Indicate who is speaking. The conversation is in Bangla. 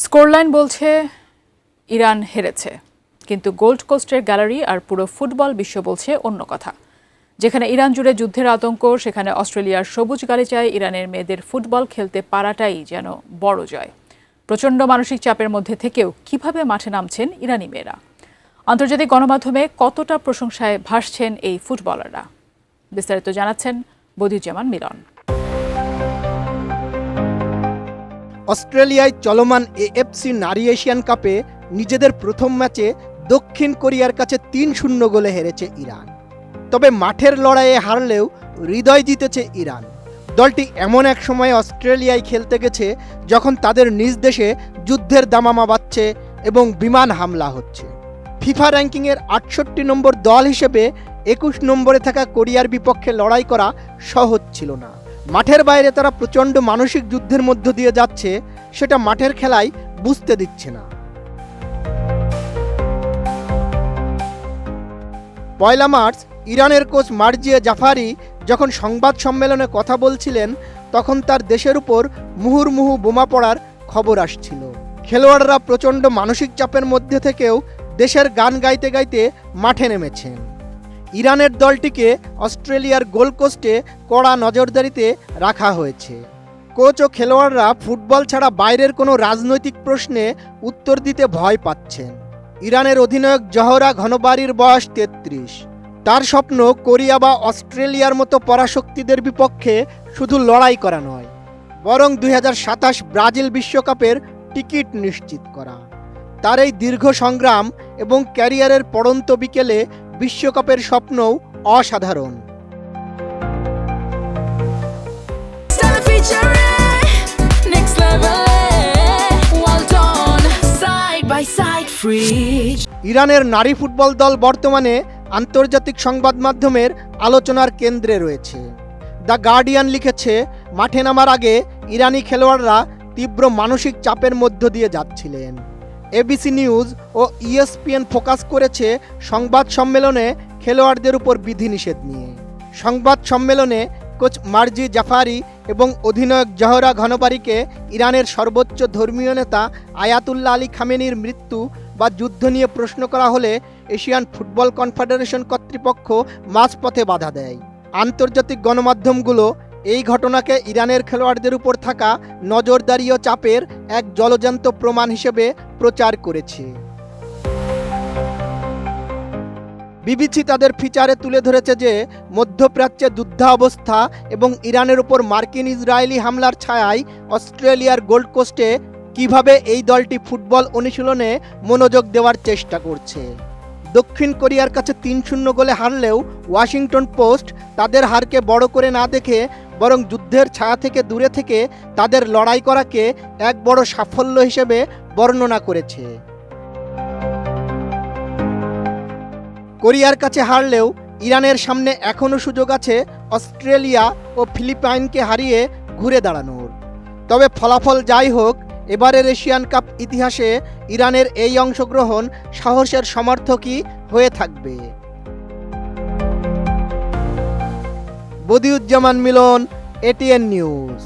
Speaker 1: স্কোরলাইন বলছে ইরান হেরেছে, কিন্তু গোল্ড কোস্টের গ্যালারি আর পুরো ফুটবল বিশ্ব বলছে অন্য কথা। যেখানে ইরান জুড়ে যুদ্ধের আতঙ্ক, সেখানে অস্ট্রেলিয়ার সবুজ গালিচায় ইরানের মেয়েদের ফুটবল খেলতে পারাটাই যেন বড় জয়। প্রচণ্ড মানসিক চাপের মধ্যে থেকেও কিভাবে মাঠে নামছেন ইরানি মেয়েরা, আন্তর্জাতিক গণমাধ্যমে কতটা প্রশংসায় ভাসছেন এই ফুটবলাররা, বিস্তারিত জানাচ্ছেন বদিউজ্জামান মিলন।
Speaker 2: অস্ট্রেলিয়ায় চলমান এএফসি নারী এশিয়ান কাপে নিজেদের প্রথম ম্যাচে দক্ষিণ কোরিয়ার কাছে ৩-০ গোলে হেরেছে ইরান। তবে মাঠের লড়াইয়ে হারলেও হৃদয় জিতেছে ইরান। দলটি এমন এক সময়ে অস্ট্রেলিয়ায় খেলতে গেছে যখন তাদের নিজ দেশে যুদ্ধের দামামা বাজছে এবং বিমান হামলা হচ্ছে। ফিফা র্যাঙ্কিংয়ের ৬৮ নম্বর দল হিসেবে ২১ নম্বরে থাকা কোরিয়ার বিপক্ষে লড়াই করা সহজ ছিল না। মাঠের বাইরে তারা প্রচণ্ড মানসিক যুদ্ধের মধ্য দিয়ে যাচ্ছে, সেটা মাঠের খেলায় বুঝতে দিচ্ছে না। পয়লা মার্চ ইরানের কোচ মার্জিয়ে জাফারি যখন সংবাদ সম্মেলনে কথা বলছিলেন, তখন তার দেশের উপর মুহুর্মুহু বোমা পড়ার খবর আসছিল। খেলোয়াড়রা প্রচণ্ড মানসিক চাপের মধ্যে থেকেও দেশের গান গাইতে গাইতে মাঠে নেমেছেন। ইরানের দলটিকে অস্ট্রেলিয়ার গোল্ড কোস্টে কড়া নজরদারিতে রাখা হয়েছে। কোচ ও খেলোয়াড়রা ফুটবল ছাড়া বাইরের কোনো রাজনৈতিক প্রশ্নে উত্তর দিতে ভয় পাচ্ছেন। ইরানের অধিনায়ক জহরা ঘনবাড়ির বয়স ৩৩। তার স্বপ্ন কোরিয়া বা অস্ট্রেলিয়ার মতো পরাশক্তিদের বিপক্ষে শুধু লড়াই করা নয়, বরং ২০২৭ ব্রাজিল বিশ্বকাপের টিকিট নিশ্চিত করা। তার এই দীর্ঘ সংগ্রাম এবং ক্যারিয়ারের পড়ন্ত বিকেলে বিশ্বকাপের স্বপ্নও অসাধারণ। ইরানের নারী ফুটবল দল বর্তমানে আন্তর্জাতিক সংবাদ মাধ্যমের আলোচনার কেন্দ্রে রয়েছে। দ্য গার্ডিয়ান লিখেছে, মাঠে নামার আগে ইরানি খেলোয়াড়রা তীব্র মানসিক চাপের মধ্য দিয়ে যাচ্ছিলেন। এবিসি নিউজ ও ইএসপিএন ফোকাস করেছে সংবাদ সম্মেলনে খেলোয়াড়দের উপর বিধিনিষেধ নিয়ে। সংবাদ সম্মেলনে কোচ মার্জি জাফারি এবং অধিনায়ক জহরা ঘনবাড়িকে ইরানের সর্বোচ্চ ধর্মীয় নেতা আয়াতুল্লাহ আলী খামেনির মৃত্যু বা যুদ্ধ নিয়ে প্রশ্ন করা হলে এশিয়ান ফুটবল কনফেডারেশন কর্তৃপক্ষ মাঝপথে বাধা দেয়। আন্তর্জাতিক গণমাধ্যমগুলো এই ঘটনাকে ইরানের খেলোয়াড়দের উপর থাকা নজরদারি ও চাপের এক জলজ্যান্ত প্রমাণ হিসেবে প্রচার করেছে। বিবিসি তাদের ফিচারে তুলে ধরেছে যে মধ্যপ্রাচ্যে যুদ্ধাবস্থা এবং ইরানের উপর মার্কিন ইসরায়েলি হামলার ছায়ায় অস্ট্রেলিয়ার গোল্ড কোস্টে কিভাবে এই দলটি ফুটবল অনুশীলনে মনোযোগ দেওয়ার চেষ্টা করছে। দক্ষিণ কোরিয়ার কাছে ৩-০ গোলে হারলেও ওয়াশিংটন পোস্ট তাদের হারকে বড় করে না দেখে বরং যুদ্ধের ছায়া থেকে দূরে থেকে তাদের লড়াই করাকে এক বড় সাফল্য হিসেবে বর্ণনা করেছে। কোরিয়ার কাছে হারলেও ইরানের সামনে এখনও সুযোগ আছে অস্ট্রেলিয়া ও ফিলিপাইনকে হারিয়ে ঘুরে দাঁড়ানোর। তবে ফলাফল যাই হোক, এবারের এশিয়ান কাপ ইতিহাসে ইরানের এই অংশগ্রহণ সাহসের সমর্থকই হয়ে থাকবে। বদিউজ্জামান মিলন, এটিএন নিউজ।